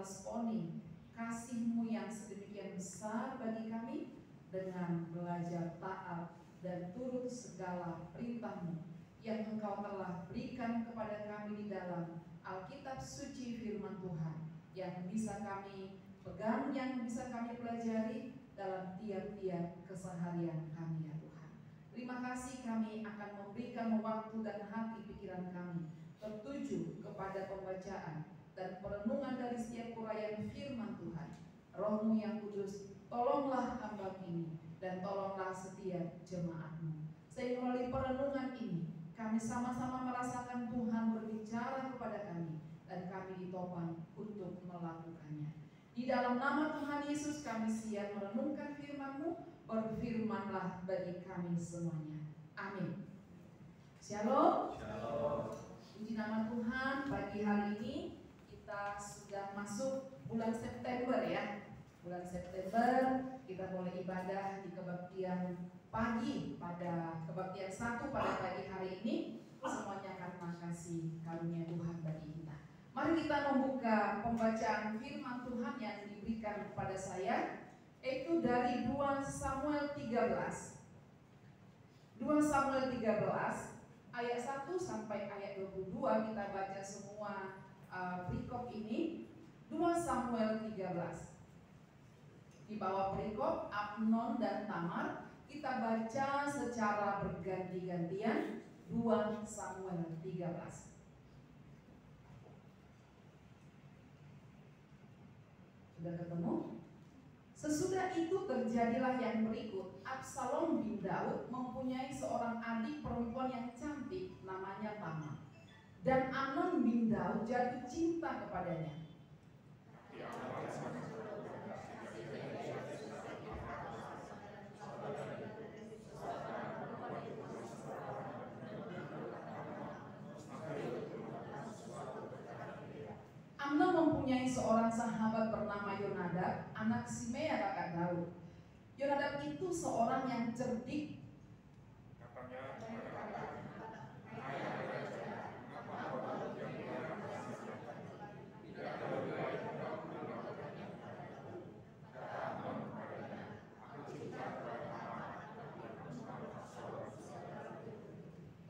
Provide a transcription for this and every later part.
meresponi kasih-Mu yang sedemikian besar bagi kami dengan belajar taat dan turut segala perintah-Mu yang Engkau telah berikan kepada kami di dalam Alkitab suci firman Tuhan, yang bisa kami pegang, yang bisa kami pelajari dalam tiap-tiap keseharian kami ya Tuhan. Terima kasih, kami akan memberikan waktu dan hati pikiran kami tertuju kepada pembacaan dan perenungan dari setiap uraian firman Tuhan. Roh-Mu yang kudus, tolonglah hamba ini dan tolonglah setiap jemaat-Mu, sehingga melalui perenungan ini kami sama-sama merasakan Tuhan berbicara kepada kami dan kami ditopang untuk melakukannya. Di dalam nama Tuhan Yesus kami siap merenungkan firman-Mu. Berfirmanlah bagi kami semuanya. Amin. Shalom. Shalom. Puji nama Tuhan, pagi hari ini kita sudah masuk bulan September ya. Bulan September kita mulai ibadah di kebaktian pagi, pada kebaktian 1 pada pagi hari ini. Semuanya karena kasih karunia Tuhan bagi kita. Mari kita membuka pembacaan firman Tuhan yang diberikan kepada saya, yaitu dari 2 Samuel 13. 2 Samuel 13 ayat 1 sampai ayat 22 kita baca semua perikop ini. 2 Samuel 13. Di bawah perikop Amnon dan Tamar, kita baca secara berganti-gantian 2 Samuel 13. Sudah ketemu? Sesudah itu terjadilah yang berikut. Absalom bin Daud mempunyai seorang adik perempuan yang cantik, namanya Tamar. Dan Amnon bin Daud jatuh cinta kepadanya. Amnon mempunyai seorang sahabat bernama Yonadab, anak Simea kakak Daud. Yonadab itu seorang yang cerdik.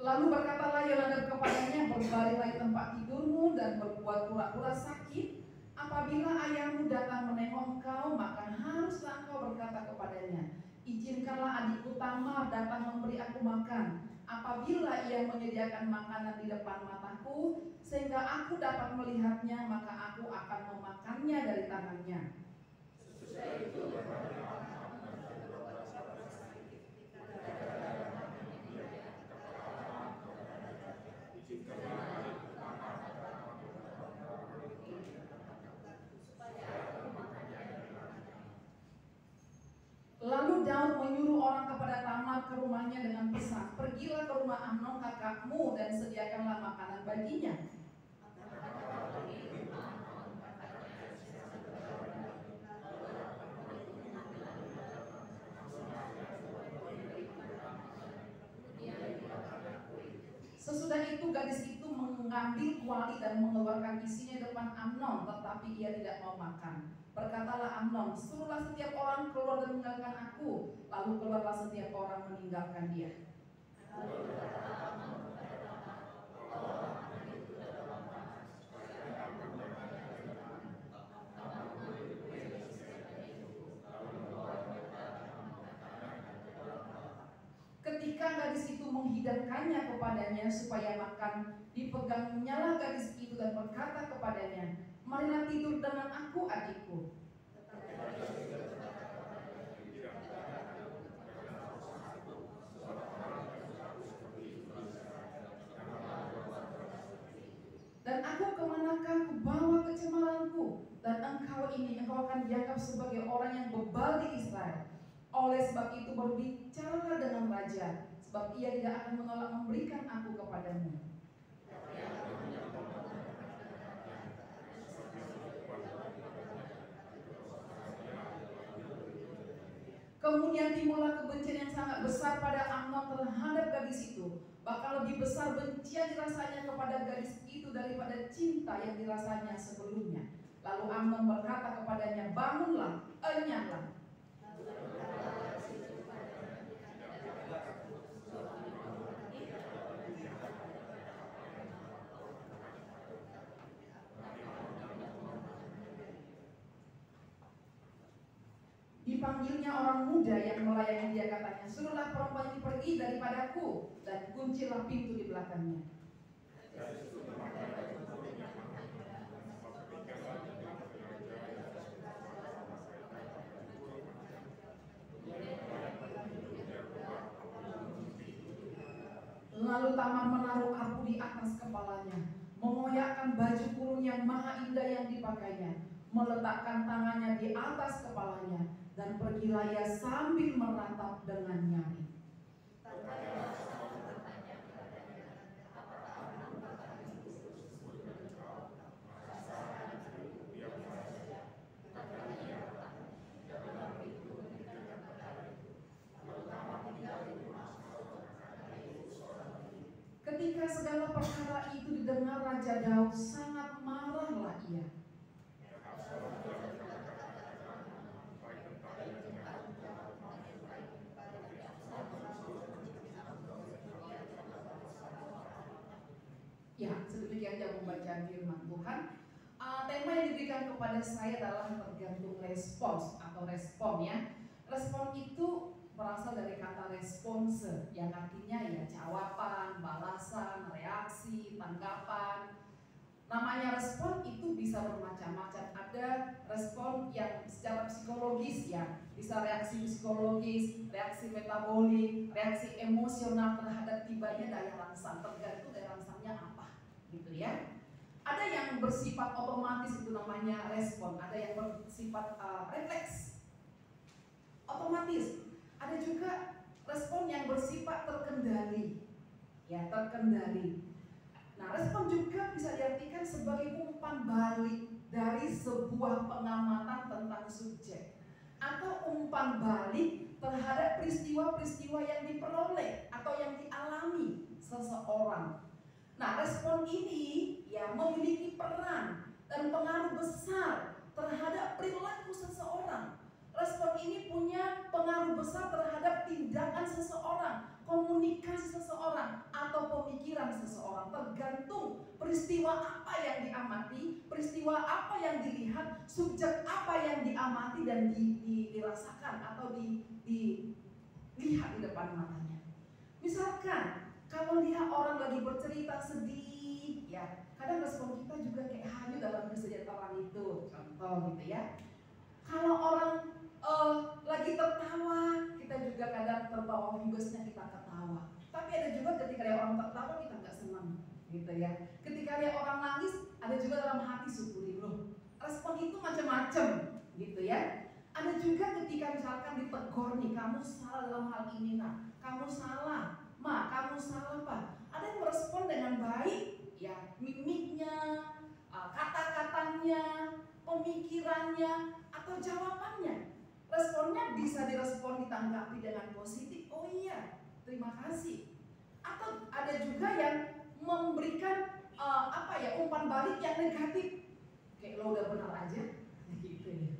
Lalu berkatalah Yonadab kepadanya, berbaringlah di tempat tidurmu dan berbuat pura-pura sakit. Apabila ayahmu datang menengok engkau, maka haruslah engkau berkata kepadanya, izinkanlah adikku Tamar datang memberi aku makan. Apabila ia menyediakan makanan di depan mataku, sehingga aku dapat melihatnya, maka aku akan memakannya dari tangannya. Sesudah itu lalu Daud menyuruh orang kepada Tamar ke rumahnya dengan pesan, pergilah ke rumah Amnon kakakmu dan sediakanlah makanan baginya. Sesudah itu gadis itu mengambil kuali dan mengeluarkan isinya di depan Amnon, tetapi ia tidak mau makan. Berkatalah Amnon, suruhlah setiap orang keluar dan meninggalkan aku. Lalu keluarlah setiap orang meninggalkan dia. Ketika gadis itu menghidangkannya kepadanya supaya makan, dipegangnyalah gadis itu dan berkata kepadanya, marilah tidur dengan aku adikku. Dan aku kemanakah kubawa kecemaranku, dan engkau akan dianggap sebagai orang yang bebal di Israel. Oleh sebab itu berbicaralah dengan raja, sebab ia tidak akan menolak memberikan aku kepadamu. Kemudian timbullah kebencian yang sangat besar pada Amnon terhadap gadis itu. Bahkan lebih besar benci yang dirasanya kepada gadis itu daripada cinta yang dirasanya sebelumnya. Lalu Amnon berkata kepadanya, bangunlah, enyahlah. Dipanggilnya orang muda yang melayani dia, katanya, suruhlah perempuan ini pergi daripadaku dan kuncilah pintu di belakangnya. Lalu Tamar menaruh apu di atas kepalanya, mengoyakkan baju kurung yang maha indah yang dipakainya, meletakkan tangannya di atas kepalanya, dan pergilah ia sambil meratap dengan nyari. Ketika segala perkara itu didengar Raja Daud, sangat marahlah ia. Ya, sedemikian jauh pembacaan firman Tuhan. Tema yang diberikan kepada saya adalah tergantung respons atau respon ya. Respon itu berasal dari kata response yang artinya ya jawaban, balasan, reaksi, tanggapan. Namanya respon itu bisa bermacam-macam. Ada respon yang secara psikologis ya, bisa reaksi psikologis, reaksi metabolik, reaksi emosional terhadap tibanya daya rangsang, tergantung daya rangsangnya apa, gitu ya. Ada yang bersifat otomatis, itu namanya respon. Ada yang bersifat refleks, otomatis. Ada juga respon yang bersifat terkendali, ya terkendali. Nah, respon juga bisa diartikan sebagai umpan balik dari sebuah pengamatan tentang subjek, atau umpan balik terhadap peristiwa-peristiwa yang diperoleh atau yang dialami seseorang. Nah, respon ini ya memiliki peran dan pengaruh besar terhadap perilaku seseorang. Respon ini punya pengaruh besar terhadap tindakan seseorang, komunikasi seseorang, atau pemikiran seseorang. Tergantung peristiwa apa yang diamati, peristiwa apa yang dilihat, subjek apa yang diamati dan dirasakan atau dilihat di depan matanya. Misalkan kalau lihat orang lagi bercerita sedih, ya kadang respon kita juga kayak hanyut dalam kesedihan orang itu, contoh gitu ya. Kalau orang lagi tertawa, kita juga kadang terbawa vibesnya, kita ketawa. Tapi ada juga ketika lihat orang tertawa kita nggak senang, gitu ya. Ketika lihat orang nangis, ada juga dalam hati syukuri loh. Respon itu macam-macam, gitu ya. Ada juga ketika misalkan ditegur nih, kamu salah dalam hal ini, nah, kamu salah, ma, kamu salah pak. Ada yang merespon dengan baik, ya mimiknya, kata-katanya, pemikirannya, atau jawabannya. Responnya bisa direspon, ditanggapi dengan positif. Oh iya, terima kasih. Atau ada juga yang memberikan umpan balik yang negatif. Kayak lo udah benar aja, gitu ya.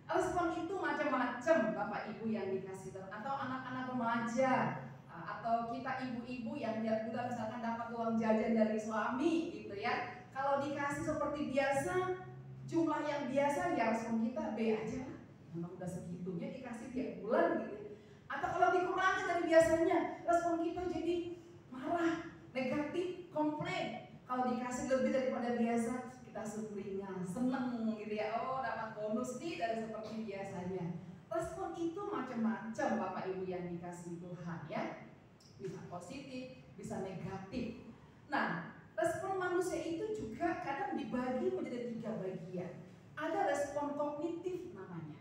Respon itu macam-macam, Bapak Ibu yang dikasih Tuhan, atau anak-anak remaja, atau kita ibu-ibu yang tiap bulan misalkan dapat uang jajan dari suami, gitu ya. Kalau dikasih seperti biasa, jumlah yang biasa, ya respon kita B aja lah. Memang udah segitunya dikasih tiap bulan gitu. Atau kalau dikurangi dari biasanya, respon kita jadi marah, negatif, komplain. Kalau dikasih lebih daripada biasa, kita sumringah, seneng gitu ya. Oh, dapat bonus nih dari seperti biasanya. Respon itu macam-macam Bapak Ibu yang dikasih Tuhan ya. Bisa positif, bisa negatif. Nah, respon manusia itu juga kadang dibagi menjadi 3 bagian. Ada respon kognitif namanya.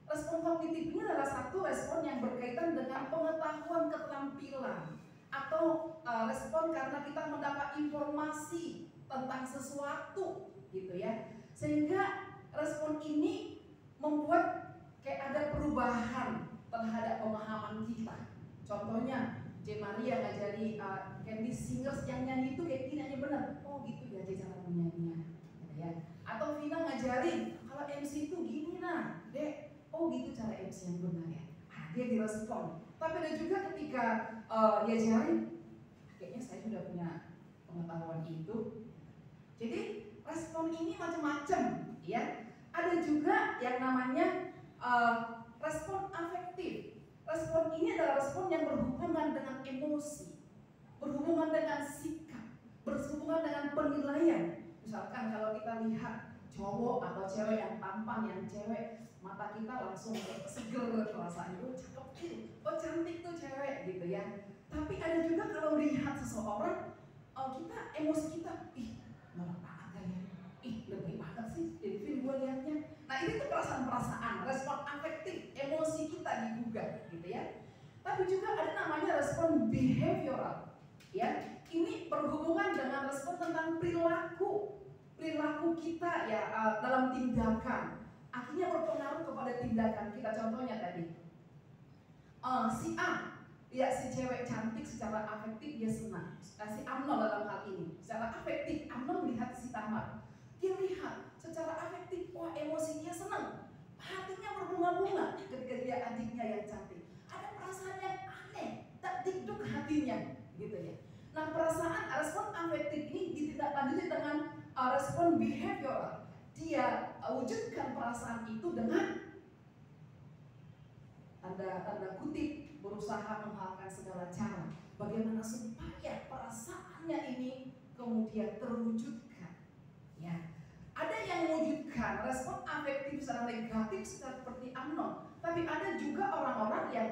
Respon kognitif ini adalah satu respon yang berkaitan dengan pengetahuan keterampilan, atau respon karena kita mendapat informasi tentang sesuatu gitu ya. Sehingga respon ini membuat kayak ada perubahan terhadap pemahaman kita. Contohnya J. Maria ngajari Candy Singers yang nyanyi itu kayak gini aja benar. Oh gitu ya cara menyanyinya gitu ya. Atau Vina ngajarin, kalau MC itu gini nah, Dek, oh gitu cara MC yang benar ya. Dia direspon. Tapi ada juga ketika diajarin, kayaknya saya sudah punya pengetahuan itu. Jadi respon ini macam-macam, ya. Ada juga yang namanya respon afektif. Respon ini adalah respon yang berhubungan dengan emosi, berhubungan dengan sikap, berhubungan dengan penilaian. Misalkan kalau kita lihat cowok atau cewek yang tampan, yang cewek, mata kita langsung seger perasaan itu, cakep tuh, oh cantik tuh cewek gitu ya. Tapi ada juga kalau lihat seseorang, kita emosi kita, ih norak banget kayaknya, ih lebih banget sih, jadi film gue liatnya. Nah ini tuh perasaan-perasaan, respon afektif, emosi kita digugah gitu ya. Tapi juga ada namanya respon behavioral, ya. Ini berhubungan dengan respon tentang perilaku kita ya dalam tindakan. Akhirnya berpengaruh kepada tindakan kita. Contohnya tadi, si A, ya si cewek cantik secara afektif dia senang. Si Amnon dalam hal ini, secara afektif Amnon melihat si Tamar, dia lihat secara afektif, wah emosi dia senang, hatinya berbunga-bunga ketika dia adiknya yang cantik. Ada perasaan yang aneh, tak dikduk hatinya, gitu ya. Nah perasaan respon afektif ini ditindaklanjuti dengan respon behavioral. Dia wujudkan perasaan itu dengan tanda kutip berusaha menghalalkan segala cara. Bagaimana supaya perasaannya ini kemudian terwujudkan. Ya, ada yang mewujudkan respon afektif secara negatif seperti Amnon, tapi ada juga orang-orang yang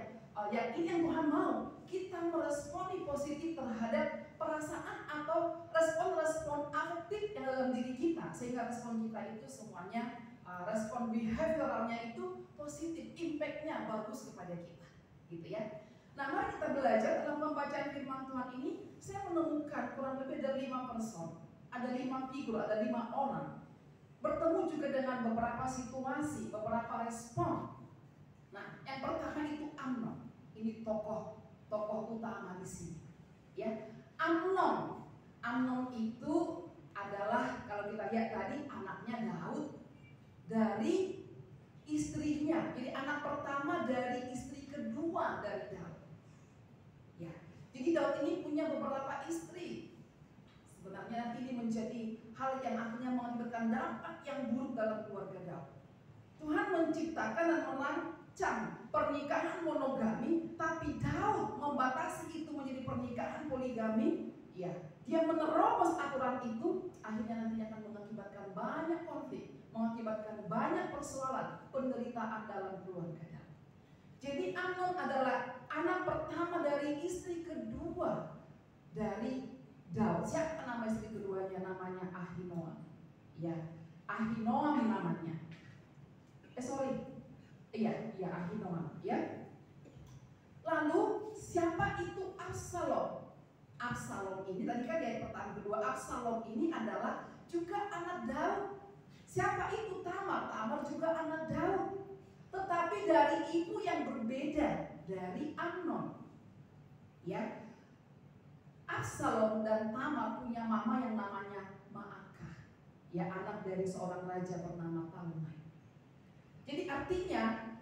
ini yang Tuhan mau kita meresponi positif terhadap perasaan atau respon-respon afektif yang dalam diri kita, sehingga respon kita itu semuanya respon behavioralnya itu positif, impactnya bagus kepada kita, gitu ya. Nah mari kita belajar dalam pembacaan firman Tuhan ini. Saya menemukan kurang lebih ada 5 person, ada 5 figur, ada 5 orang bertemu juga dengan beberapa situasi, beberapa respon. Nah yang pertama itu Amnon, ini tokoh utama di sini, ya. Amnon itu adalah kalau kita lihat tadi anaknya Daud dari istrinya, jadi anak pertama dari istri kedua dari Daud. Ya, jadi Daud ini punya beberapa istri. Sebenarnya nanti ini menjadi hal yang akhirnya mengakibatkan dampak yang buruk dalam keluarga Daud. Tuhan menciptakan dan merancang pernikahan monogami, tapi Daud membatasi itu menjadi pernikahan poligami. Ya, dia menerobos aturan itu, akhirnya nantinya akan mengakibatkan banyak konflik, mengakibatkan banyak persoalan, penderitaan dalam keluarga Daud. Jadi Amnon adalah anak pertama dari istri kedua dari Daud. Siapa nama istri keduanya? Namanya Ahinoam. Ya, Ahinoam namanya. Ahinoam. Ya. Lalu siapa itu Absalom? Absalom ini tadi kan dari pertama kedua, Absalom ini adalah juga anak Daud. Siapa itu Tamar? Tamar juga anak Daud, tetapi dari ibu yang berbeda dari Amnon. Ya, Absalom dan Tamar punya mama yang namanya Maakah, ya anak dari seorang raja bernama Talmai. Jadi artinya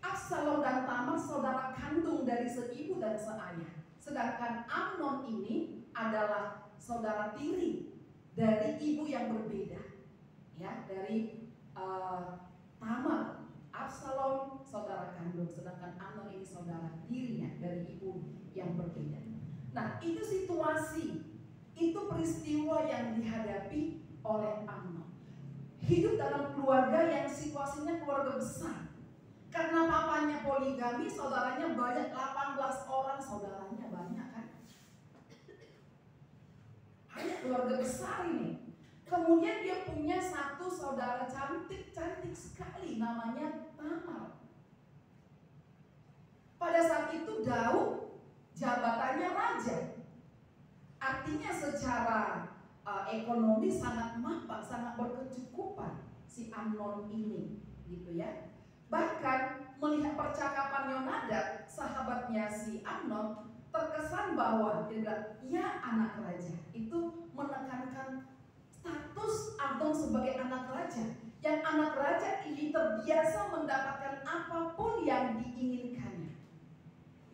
Absalom dan Tamar saudara kandung dari seibu dan seayah. Sedangkan Amnon ini adalah saudara tiri dari ibu yang berbeda, ya dari Tamar. Absalom saudara kandung, sedangkan Amnon ini saudara tirinya dari ibu yang berbeda. Nah itu situasi, itu peristiwa yang dihadapi oleh Amnon. Hidup dalam keluarga yang situasinya keluarga besar. Karena papanya poligami, saudaranya banyak, 18 orang saudaranya banyak kan. Banyak keluarga besar ini. Kemudian dia punya satu saudara cantik sekali namanya Tamar. Pada saat itu Daud jabatannya raja. Artinya secara ekonomi sangat mapan, sangat berkecukupan si Amnon ini, gitu ya. Bahkan melihat percakapan Yonadab, sahabatnya si Amnon, terkesan bahwa dia bilang, ya anak raja, itu menekankan status status Amnon sebagai anak raja. Yang anak raja ini terbiasa mendapatkan apapun yang diinginkannya.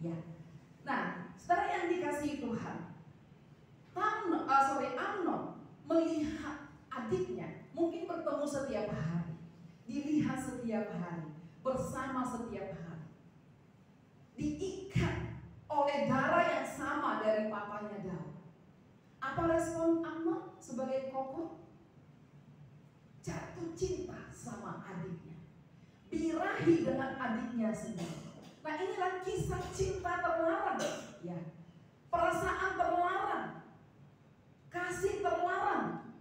Ya. Nah, saudara yang dikasihi Tuhan, Amnon melihat adiknya mungkin bertemu setiap hari, dilihat setiap hari, bersama setiap hari, diikat oleh darah yang sama dari papanya Daud. Apa respon Amnon sebagai kokoh? Jatuh cinta sama adiknya, birahi dengan adiknya sendiri. Nah, inilah kisah cinta terlarang, ya. Perasaan terlarang, kasih terlarang.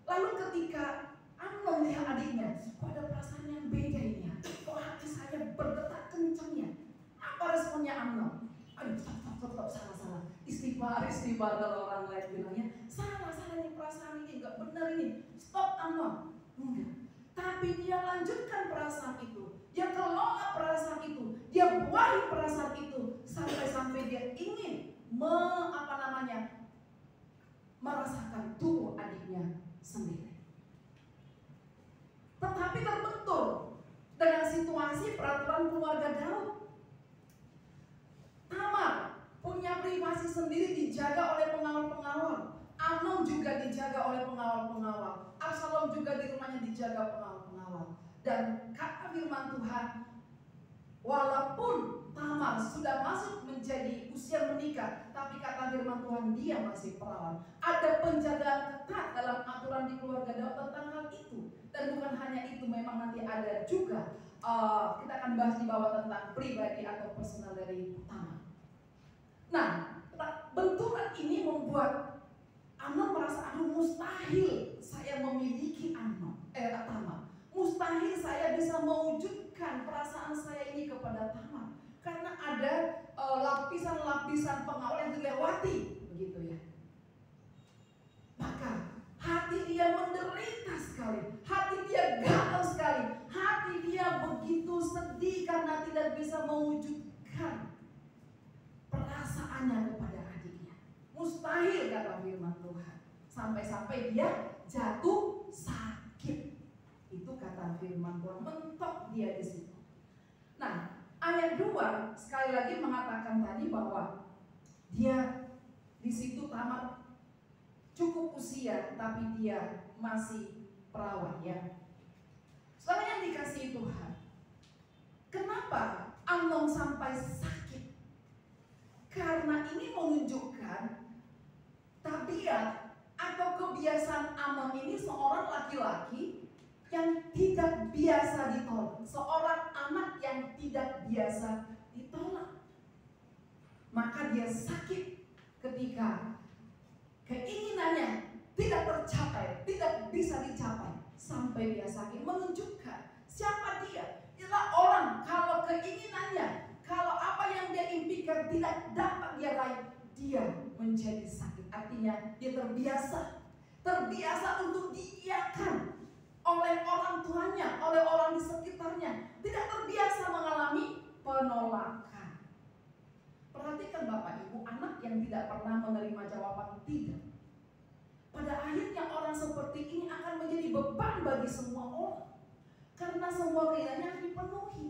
Lalu ketika Amnon melihat adiknya, kok ada perasaan yang beda ini ya? Kok hati saya berdetak kencangnya? Apa responnya Amnon? Aduh, stop, salah. Istighfar kalau orang lain bilangnya, salah ini perasaan ini, enggak benar ini. Stop Amnon. Enggak. Tapi dia lanjutkan perasaan itu. Dia kelola perasaan itu. Dia buahi perasaan itu sampai dia ingin merasakan tubuh adiknya sendiri. Tetapi terbentur dengan situasi peraturan keluarga Daud. Tamar punya privasi sendiri dijaga oleh pengawal-pengawal. Amnon juga dijaga oleh pengawal-pengawal. Absalom juga di rumahnya dijaga pengawal-pengawal. Dan kata firman Tuhan, walaupun Tamar sudah masuk menjadi usia menikah, tapi kata firman Tuhan dia masih perawan. Ada penjagaan ketat dalam aturan di keluarga Daud tentang hal itu. Dan bukan hanya itu, memang nanti ada juga kita akan bahas di bawah tentang pribadi atau personal dari Tamar. Nah, benturan ini membuat Amnon merasa, aduh mustahil saya memiliki Tamar. Mustahil saya bisa mewujudkan perasaan saya ini kepada Tamar. Karena ada lapisan-lapisan pengawal yang dilewati, begitu ya. Maka hati dia menderita sekali, hati dia gatal sekali, hati dia begitu sedih karena tidak bisa mewujudkan perasaannya kepada adiknya. Mustahil kata firman Tuhan. Sampai-sampai dia jatuh sakit. Itu kata firman Tuhan, mentok dia di situ. Nah, ayat 2 sekali lagi mengatakan tadi bahwa dia di situ Tamar cukup usia, tapi dia masih perawan, ya. Saudara yang dikasihi Tuhan, kenapa Amnon sampai sakit? Karena ini menunjukkan tabiat atau kebiasaan Amnon ini seorang laki-laki yang tidak biasa ditolak, seorang anak yang tidak biasa ditolak. Maka dia sakit ketika keinginannya tidak tercapai, tidak bisa dicapai, sampai dia sakit. Menunjukkan siapa dia. Itulah orang kalau keinginannya, kalau apa yang dia impikan tidak dapat dia raih, dia menjadi sakit. Artinya dia terbiasa untuk diiyakan oleh orang tuanya, oleh orang di sekitarnya, tidak terbiasa mengalami penolakan. Perhatikan Bapak Ibu, anak yang tidak pernah menerima jawaban tidak, pada akhirnya orang seperti ini akan menjadi beban bagi semua orang, karena semua keinginannya harus dipenuhi.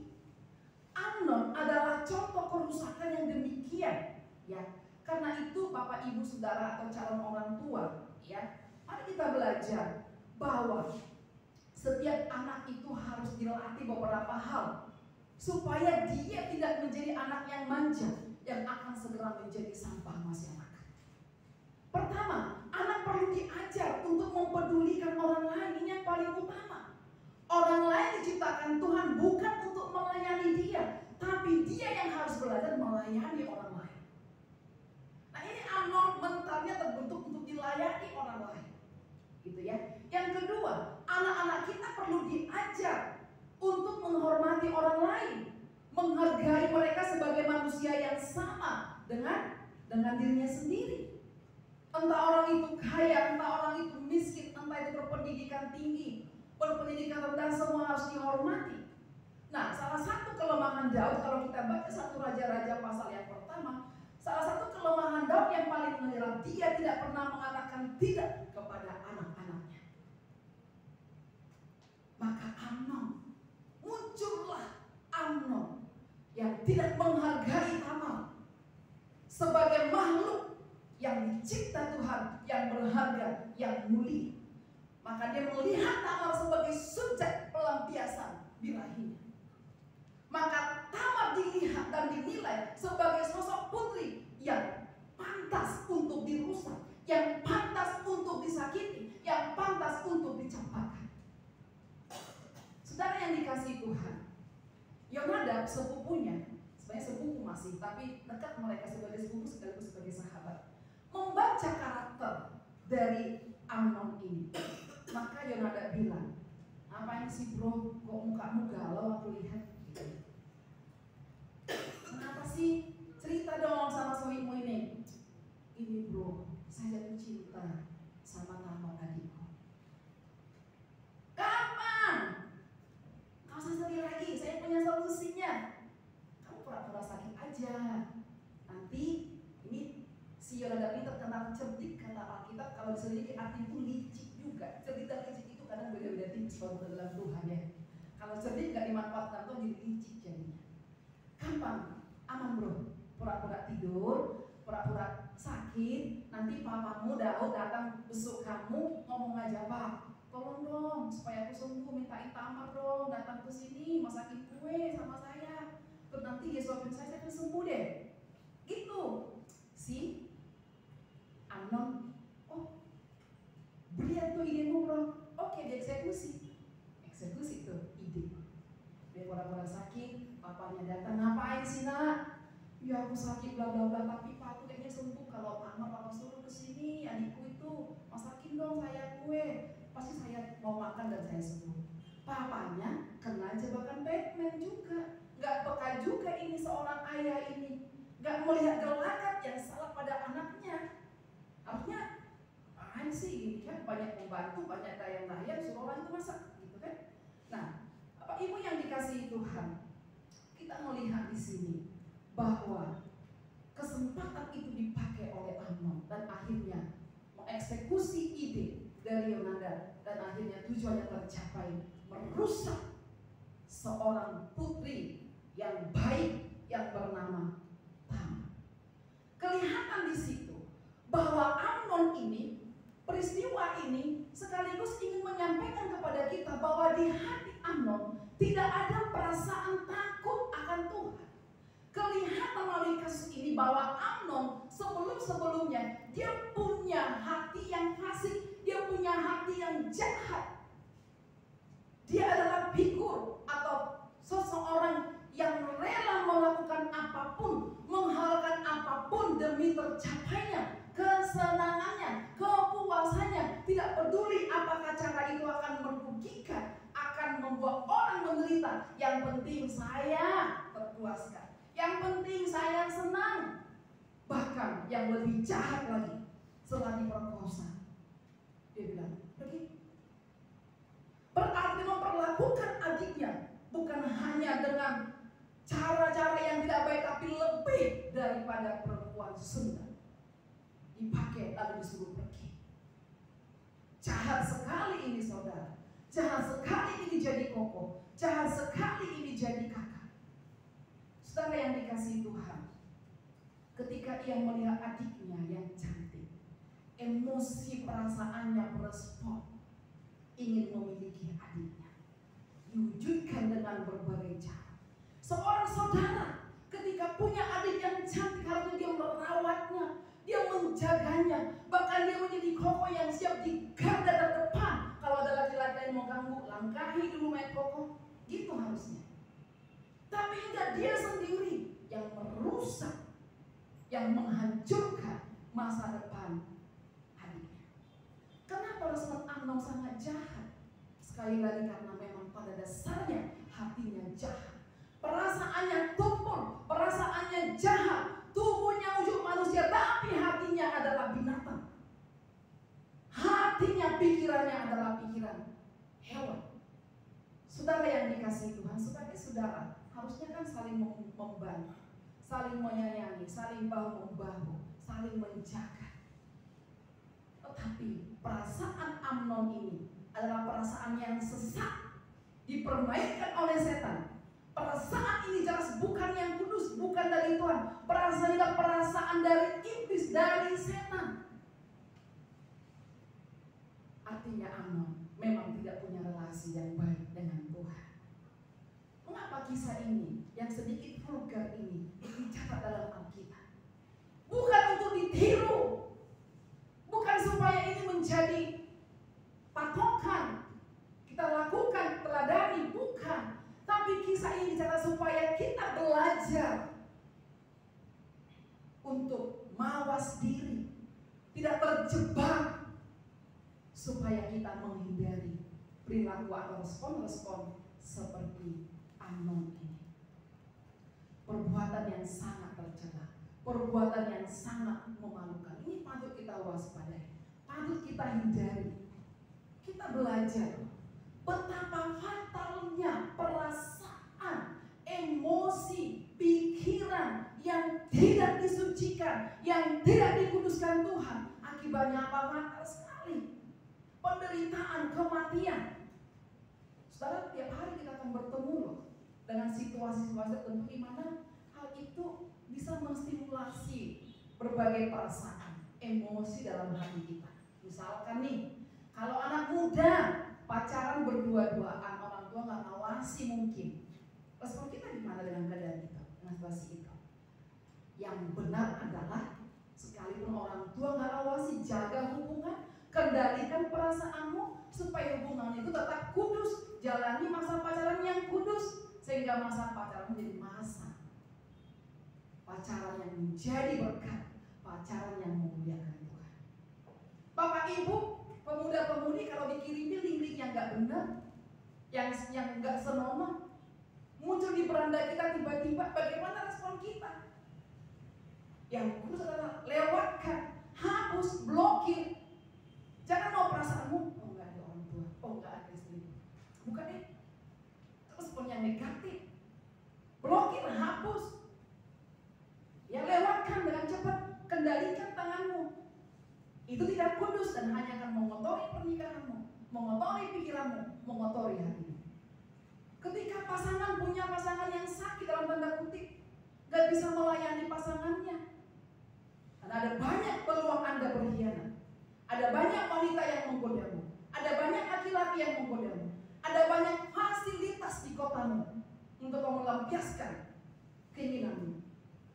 Amnon adalah contoh kerusakan yang demikian, ya. Karena itu Bapak Ibu Saudara atau calon orang tua, ya, mari kita belajar bahwa setiap anak itu harus dilatih beberapa hal supaya dia tidak menjadi anak yang manja yang akan segera menjadi sampah masyarakat. Pertama, anak perlu diajar untuk mempedulikan orang lain. Ini yang paling utama. Orang lain diciptakan Tuhan bukan untuk melayani dia, tapi dia yang harus belajar melayani orang lain. Nah, ini Amnon mentalnya terbentuk untuk dilayani orang lain, gitu ya. Yang kedua, anak-anak kita perlu diajar untuk menghormati orang lain, menghargai mereka sebagai manusia yang sama dengan dirinya sendiri. Entah orang itu kaya, entah orang itu miskin, entah itu berpendidikan tinggi, berpendidikan rendah, semua harus dihormati. Nah, salah satu kelemahan Daud, kalau kita baca 1 Raja-Raja pasal yang pertama, salah satu kelemahan Daud yang paling menyerang, dia tidak pernah mengatakan tidak kepada anak-anaknya. tidak menghargai Tamar sebagai makhluk yang dicipta Tuhan, yang berharga, yang mulia. Maka dia melihat Tamar sebagai subjek pelampiasan birahinya. Maka Tamar dilihat dan dinilai sebagai sosok putri yang pantas untuk dirusak, yang pantas untuk disakiti, yang pantas untuk dicampakkan. Saudara yang dikasihi Tuhan, Yonadab sepupunya, sebenarnya sepupu masih, tapi dekat mereka sebagai sepupu sekaligus sebagai sahabat, membaca karakter dari Amnon ini. Maka Yonadab bilang, "Apa ini sih bro, kok mukamu galau aku lihat? Kenapa sih? Cerita dong sama suamimu ini." "Ini bro, saya jatuh cinta sama Tamar adikku." "Kapan? Kau usah sedih lagi, saya punya solusinya. Kamu pura-pura sakit aja. Nanti ini si Yonadab ini terkenal cerdik kata Alkitab. Kalau diselidiki arti itu licik juga. Cerdik dan licik itu kadang beda-beda tipis kalau dalam Tuhan ya. Kalau cerdik nggak dimanfaatkan tuh jadi licik jadinya. Gampang, aman bro. Pura-pura tidur, pura-pura sakit. Nanti papamu Daud datang besuk kamu, ngomong aja, "Pak, tolong dong supaya aku sembuh, mintain Tamar dong datang ke sini masakin kue sama saya. Terus nanti dia suapin saya akan sembuh deh." Gitu. Si Amnon, "Oh, brilian tuh idemu bro. Oke, dieksekusi." Eksekusi tuh ide. Dia pura-pura sakit, papanya datang, "Ngapain sih nak?" "Ya aku sakit bla bla bla, tapi pak aku kayaknya sembuh kalau Tamar papa suruh kesini, adikku itu masakin dong saya kue. Pasti saya mau makan dan saya sembuh." Papanya kena jebakan Batman juga. Gak peka juga ini seorang ayah ini. Gak melihat gelagat yang salah pada anaknya. Harusnya apaan sih ini kan, banyak membantu, banyak dayang-dayang, suruh orang itu masak gitu kan. Nah, Bapak Ibu yang dikasihi Tuhan, kita melihat di sini bahwa kesempatan itu dipakai oleh Amnon dan akhirnya mengeksekusi ide dari Yonadab dan akhirnya tujuannya tercapai, merusak seorang putri yang baik yang bernama Tamar. Kelihatan di situ bahwa Amnon ini, peristiwa ini sekaligus ingin menyampaikan kepada kita bahwa di hati Amnon tidak ada perasaan takut akan Tuhan. Kelihatan melalui kasus ini bahwa Amnon sebelum-sebelumnya dia punya hati yang fasik, dia punya hati yang jahat. Dia adalah figur atau seseorang yang rela melakukan apapun, menghalalkan apapun demi tercapainya kesenangannya, kepuasannya. Tidak peduli apakah cara itu akan merugikan, akan membuat orang menderita. Yang penting saya terpuaskan, yang penting saya senang. Bahkan yang lebih jahat lagi, setelah diperkosa, dia bilang, "Pergi." Berarti memperlakukan adiknya bukan hanya dengan cara-cara yang tidak baik, tapi lebih daripada perempuan Sunda. Dipakai lalu disuruh pergi. Jahat sekali ini saudara. Jahat sekali ini jadi koko. Jahat sekali ini jadi kakak. Saudara yang dikasihi Tuhan, ketika ia melihat adiknya yang cantik, emosi perasaannya berespon, ingin memiliki adiknya, diwujudkan dengan berbagai cara. Seorang saudara ketika punya adik yang cantik, harusnya dia merawatnya, dia menjaganya, bahkan dia menjadi koko yang siap di garda terdepan. Kalau ada laki-laki yang mau ganggu, langkahi dulu main koko, gitu harusnya. Tapi enggak, dia sendiri yang merusak, yang menghancurkan masa depan adiknya. Kenapa respon Amnon sangat jahat? Sekali lagi karena memang pada dasarnya hatinya jahat. Perasaannya tumpul, perasaannya jahat. Tubuhnya wujud manusia, tapi hatinya adalah binatang. Hatinya, pikirannya adalah pikiran hewan. Saudara yang dikasihi Tuhan, sebagai saudara harusnya kan saling membantu, saling menyayangi, saling bahu-membahu, saling menjaga. Tetapi perasaan Amnon ini adalah perasaan yang sesat, dipermainkan oleh setan. Perasaan ini jelas bukan yang kudus, bukan dari Tuhan. Perasaan ini perasaan dari iblis, dari setan. Artinya Amnon memang tidak punya relasi yang baik dengan Tuhan. Mengapa kisah ini yang sedikit vulgar ini dicatat dalam Alkitab? Bukan untuk ditiru, bukan supaya ini menjadi patokan kita lakukan, teladani, bukan. Tapi kisah ini dicatat supaya kita belajar untuk mawas diri, tidak terjebak, supaya kita menghindari perilaku atau respon-respon seperti Amnon ini. Perbuatan yang sangat tercela, perbuatan yang sangat memalukan. Ini patut kita waspadai, patut kita hindari. Kita belajar betapa fatalnya perasaan, emosi, pikiran yang tidak disucikan, yang tidak dikuduskan Tuhan. Akibatnya apa? Fatal sekali. Penderitaan, kematian. Saudara, tiap hari kita akan bertemu loh dengan situasi-situasi tertentu di mana hal itu bisa menstimulasi berbagai perasaan, emosi dalam hati kita. Misalkan nih, kalau anak muda pacaran berdua-duaan, orang tua nggak ngawasi mungkin. Respon kita gimana dengan keadaan itu, dengan situasi itu? Yang benar adalah sekalipun orang tua nggak awasi, jaga hubungan, kendalikan perasaanmu supaya hubungan itu tetap kudus. Jalani masa pacaran yang kudus sehingga masa pacaran menjadi masa pacaran yang menjadi berkat, pacaran yang memuliakan Tuhan. Bapak Ibu, pemuda-pemudi kalau dikirimi link-link yang nggak benar, yang nggak senonoh, muncul di beranda kita tiba-tiba, bagaimana respon kita? Yang kudus adalah lewatkan, hapus, blokir. Jangan mau perasaanmu, oh nggak ada orang tua, oh nggak ada istri, bukan deh. Respon yang negatif, blokir, hapus. Ya lewatkan dengan cepat, kendalikan tanganmu. Itu tidak kudus dan hanya akan mengotori pernikahanmu, mengotori pikiranmu, mengotori hatimu. Ketika pasangan punya pasangan yang sakit dalam tanda kutip, gak bisa melayani pasangannya. Karena ada banyak peluang Anda berkhianat. Ada banyak wanita yang menggodamu. Ada banyak laki-laki yang menggodamu. Ada banyak fasilitas di kotamu untuk melampiaskan keinginanmu.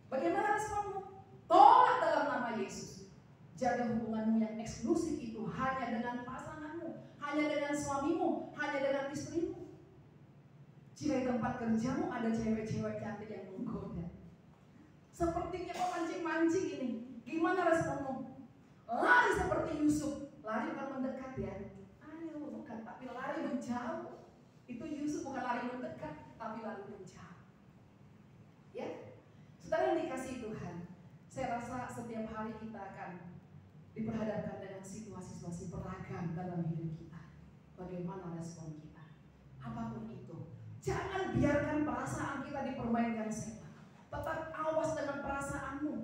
Bagaimana responmu? Tolak dalam nama Yesus. Jaga hubunganmu yang eksklusif itu hanya dengan pasanganmu, hanya dengan suamimu, hanya dengan istrimu. Jika di tempat kerjamu ada cewek-cewek cantik yang menggoda, sepertinya memancing-mancing ini, gimana responmu? Lari seperti Yusuf. Lari bukan mendekat ya. Ayo, bukan, tapi lari menjauh. Itu Yusuf bukan lari mendekat, tapi lari menjauh. Ya, saudara yang dikasihi Tuhan, saya rasa setiap hari kita akan diperhadapkan dengan situasi-situasi beragam dalam hidup kita. Bagaimana respon kita? Apapun itu, jangan biarkan perasaan kita dipermainkan setan. Tetap awas dengan perasaanmu.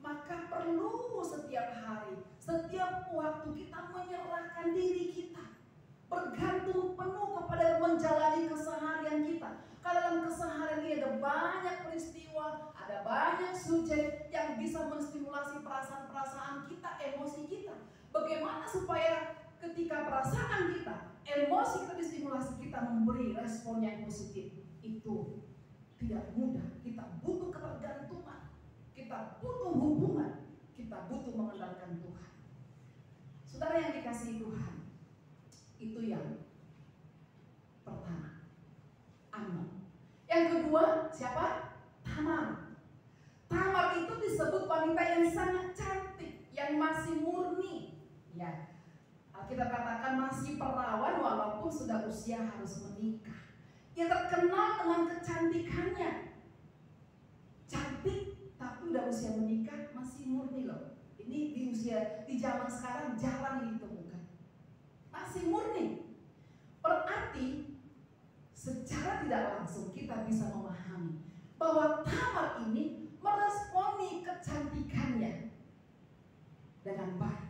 Maka perlu setiap hari, setiap waktu kita menyerahkan diri kita, bergantung penuh kepada menjalani keseharian kita. Karena dalam keseharian ini ada banyak peristiwa, ada banyak subjek yang bisa menstimulasi perasaan-perasaan kita, emosi kita. Bagaimana supaya ketika perasaan kita, emosi kita distimulasi, kita memberi respon yang positif? Itu tidak mudah. Kita butuh ketergantungan, kita butuh hubungan, kita butuh mengandalkan Tuhan. Saudara yang dikasihi Tuhan, itu yang pertama, Amnon. Yang kedua, siapa? Tamar. Tamar itu disebut wanita yang sangat cantik, yang masih murni. Ya, kita katakan masih perawan walaupun sudah usia harus menikah. Dia terkenal dengan kecantikannya. Cantik, tapi udah usia menikah masih murni loh. Ini di zaman sekarang jarang ditemukan. Masih murni. Berarti secara tidak langsung kita bisa memahami bahwa Tamar ini meresponi kecantikannya dengan baik.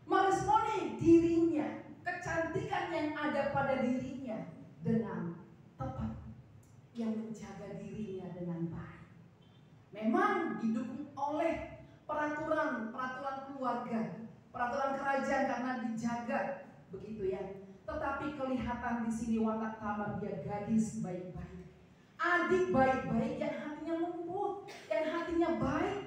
Meresponi dirinya, kecantikan yang ada pada dirinya dengan tepat. Yang memang didukung oleh peraturan keluarga, peraturan kerajaan karena dijaga begitu ya. Tetapi kelihatan di sini watak Tamar, dia gadis baik-baik, adik baik-baik yang hatinya lembut, yang hatinya baik.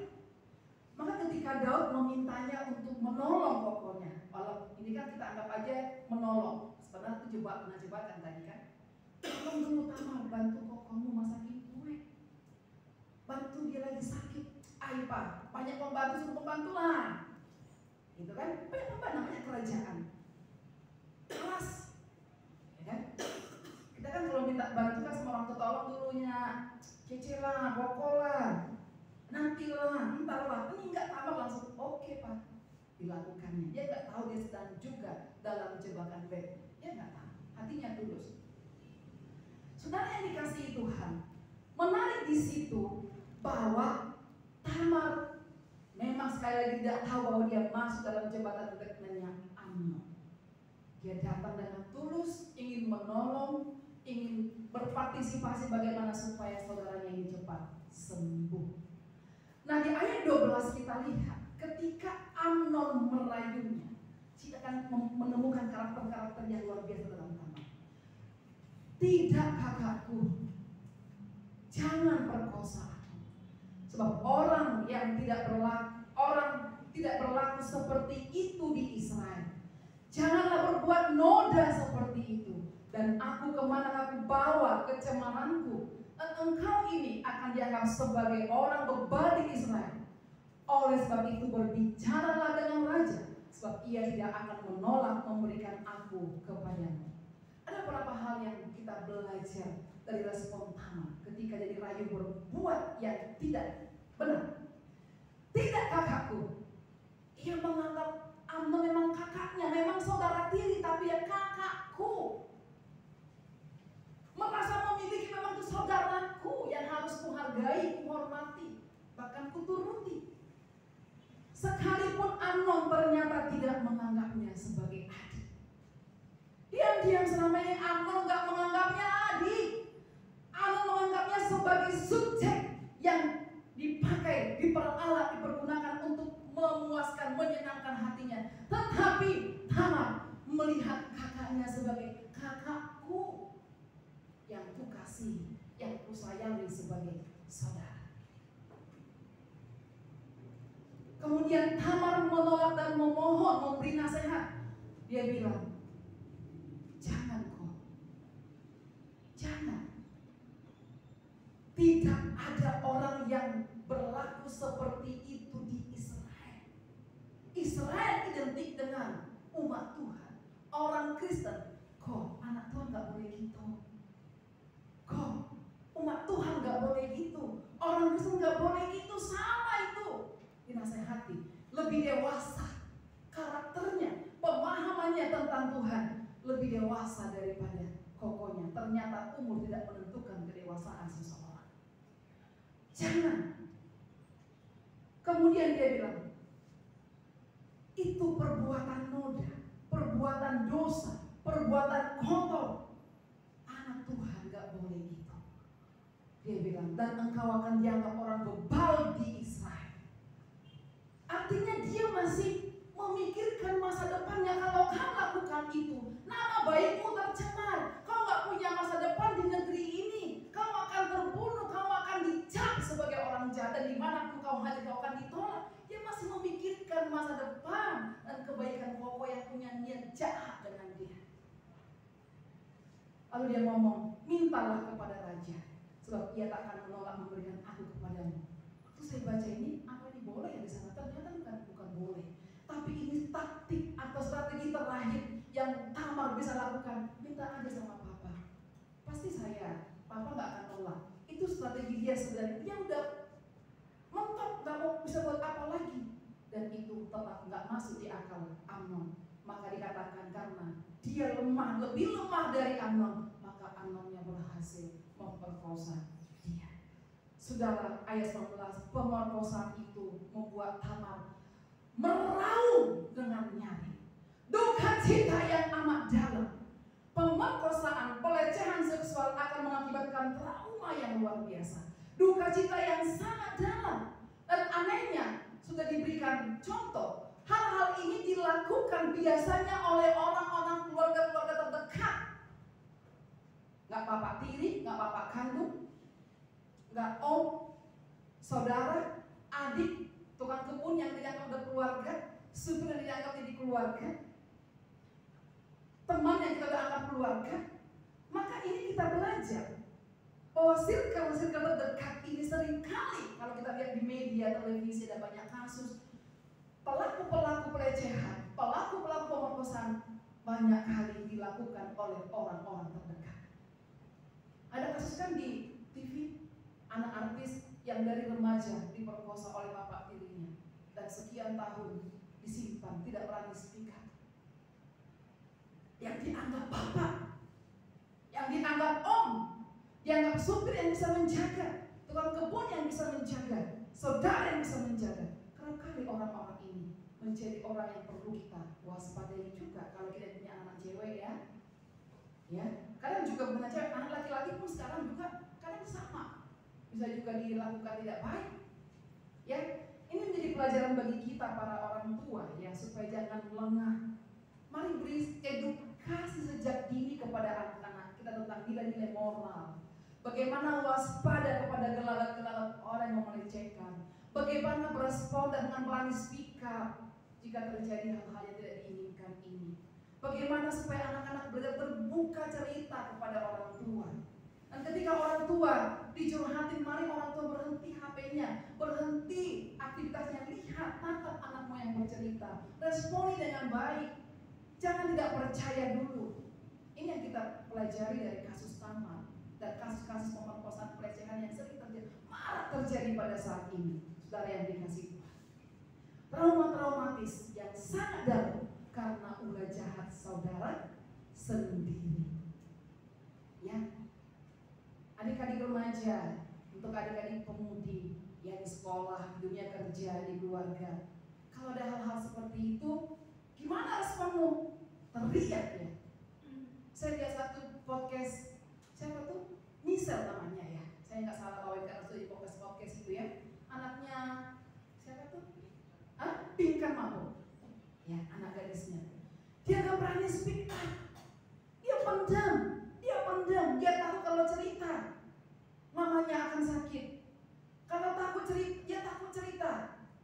Maka ketika Daud memintanya untuk menolong kokonya, walau ini kan kita anggap aja menolong, sebenarnya itu jebakan tadi kan. Tolong dulu Tamar, bantu kokomu masakin kue, bantu dia lagi sakit. Ayo Pak, banyak pembantu, suruh pembantu lah, gitu kan? Banyak pembantu, namanya kerajaan. Kelas, ya kan? Kita kan kalau minta bantu kan sama orang tua, tolong dulunya, cecelah, bokolah, nantilah, entarlah. Ini enggak Tamar langsung oke Pak, dilakukannya. Dia enggak tahu dia sedang juga dalam jebakan bed. Dia enggak tahu, hatinya tulus. Saudara yang dikasihi Tuhan, menarik di situ bahwa Tamar memang sekali lagi tidak tahu bahwa dia masuk dalam jabatan rekrutmennya Amnon. Dia datang dengan tulus, ingin menolong, ingin berpartisipasi bagaimana supaya saudaranya ini cepat sembuh. Nah di ayat 12 kita lihat ketika Amnon merayunya, kita akan menemukan karakter-karakter yang luar biasa dalam Tamar. Tidak kakakku, jangan perkosa aku, sebab orang tidak berlaku seperti itu di Israel. Janganlah berbuat noda seperti itu, dan aku kemana aku bawa kecemaranku, dan engkau ini akan dianggap sebagai orang bebal di Israel. Oleh sebab itu berbicaralah dengan raja, sebab ia tidak akan menolak memberikan aku kepadamu. Ada beberapa hal yang kita belajar dari respon Tamar ketika jadi rayu berbuat yang tidak benar. Tidak kakakku, ia menganggap Amnon memang kakaknya, memang saudara tiri, tapi ya kakakku. Merasa memiliki memang itu saudaraku yang harus kuhargai, kuhormati, bahkan kuturuti. Sekalipun Amnon ternyata tidak menganggapnya sebagai adik. Diam-diam selama ini Amnon gak menganggapnya adik. Amnon menganggapnya sebagai subjek yang dipakai, diperalat, dipergunakan untuk memuaskan, menyenangkan hatinya. Tetapi Tamar melihat kakaknya sebagai kakakku yang kukasih, yang kusayangi sebagai saudara. Kemudian Tamar menolak dan memohon, memberi nasihat. Dia bilang, jangan kok, jangan. Tidak ada orang yang berlaku seperti itu di Israel. Israel identik dengan umat Tuhan, orang Kristen. Kok anak Tuhan gak boleh gitu? Kok umat Tuhan gak boleh gitu? Orang Kristen gak boleh gitu, sama itu. Dinasehati, lebih dewasa karakternya, pemahamannya tentang Tuhan lebih dewasa daripada kokonya. Ternyata umur tidak menentukan kedewasaan seseorang. Jangan. Kemudian dia bilang, itu perbuatan noda, perbuatan dosa, perbuatan kotor. Anak Tuhan gak boleh gitu. Dia bilang, dan engkau akan dianggap orang bebal di Israel. Artinya dia masih memikirkan masa depannya. Kalau kau lakukan itu, nama baikmu tercemar. Kau gak punya masa depan di negeri ini. Kau akan terbunuh, kau akan dicap sebagai orang jahat, dan dimanapun kau hadir kau akan ditolak. Dia masih memikirkan masa depan dan kebaikan koko yang punya niat jahat dengan dia. Lalu dia ngomong, mintalah kepada raja, sebab ia tak akan menolak memberikan aku kepadamu. Waktu saya baca ini, apa ini boleh ya di sana? Ternyata bukan boleh. Tapi ini taktik atau strategi terakhir yang Tamar bisa lakukan. Minta aja sama papa. Pasti papa gak akan nolak. Itu strategi dia sebenarnya. Dia udah mentok, gak mau bisa buat apa lagi. Dan itu tetap gak masuk di akal Amnon. Maka dikatakan karena dia lemah, lebih lemah dari Amnon, maka Amnonnya berhasil memperkosa dia. Saudara, ayat 19, pemerkosaan itu membuat Tamar meraung dengan nyaring. Duka cita yang amat dalam. Pemerkosaan, pelecehan seksual akan mengakibatkan trauma yang luar biasa. Duka cita yang sangat dalam. Dan anehnya sudah diberikan contoh, hal-hal ini dilakukan biasanya oleh orang-orang keluarga-keluarga terdekat. Nggak bapak tiri, nggak bapak kandung, nggak om, saudara, adik, tukang kebun yang dianggap udah keluarga, supir yang dianggap jadi keluarga, teman yang kita udah anggap keluarga. Maka ini kita belajar bahwa circle terdekat ini seringkali, kalau kita lihat di media, televisi, ada banyak kasus pelaku-pelaku pelecehan, pelaku-pelaku pemerkosaan banyak kali dilakukan oleh orang-orang terdekat. Ada kasus kan di TV, anak artis yang dari remaja diperkosa oleh bapak tirinya dan sekian tahun disimpan, tidak berani speak up. Yang dianggap bapak, yang dianggap om, dianggap supir yang bisa menjaga, tukang kebun yang bisa menjaga, saudara yang bisa menjaga. Kerap kali orang-orang ini menjadi orang yang perlu kita waspadai juga kalau kita punya anak cewek ya. Ya, kadang juga bukan cewek, anak laki-laki pun sekarang juga kadang sama. Bisa juga dilakukan tidak baik. Ya, ini menjadi pelajaran bagi kita para orang tua ya, supaya jangan lengah. Mari beri edukasi sejak dini kepada anak-anak kita tentang nilai-nilai moral. Bagaimana waspada kepada gelagat-gelagat orang yang melecehkan. Bagaimana berespon dan dengan berani speak up jika terjadi hal-hal yang tidak diinginkan ini. Bagaimana supaya anak-anak belajar terbuka cerita kepada orang tua. Dan ketika orang tua dicurhatin, mari orang tua berhenti HP-nya, berhenti aktivitasnya, lihat, tatap anakmu yang bercerita, responi dengan baik. Jangan tidak percaya dulu. Ini yang kita pelajari dari kasus Tamar dan kasus-kasus pemerkosaan pelecehan yang sering terjadi, malah terjadi pada saat ini. Saudara yang dikasihi Tuhan, trauma-traumatis yang sangat dalam karena ulah jahat saudara sendiri. Ya, adik-adik remaja, untuk adik-adik pemudi ya di sekolah, di dunia kerja, di keluarga, kalau ada hal-hal seperti itu, gimana responmu? Teriak ya. Saya lihat satu podcast, siapa tuh? Misel namanya ya. Saya nggak salah bawain karena sudah di podcast itu ya. Anaknya siapa tuh? Pinkan Mambo. Ya, anak gadisnya. Dia nggak berani speak up. Dia pendam. Dia takut kalau cerita mamanya akan sakit. Kalau dia takut cerita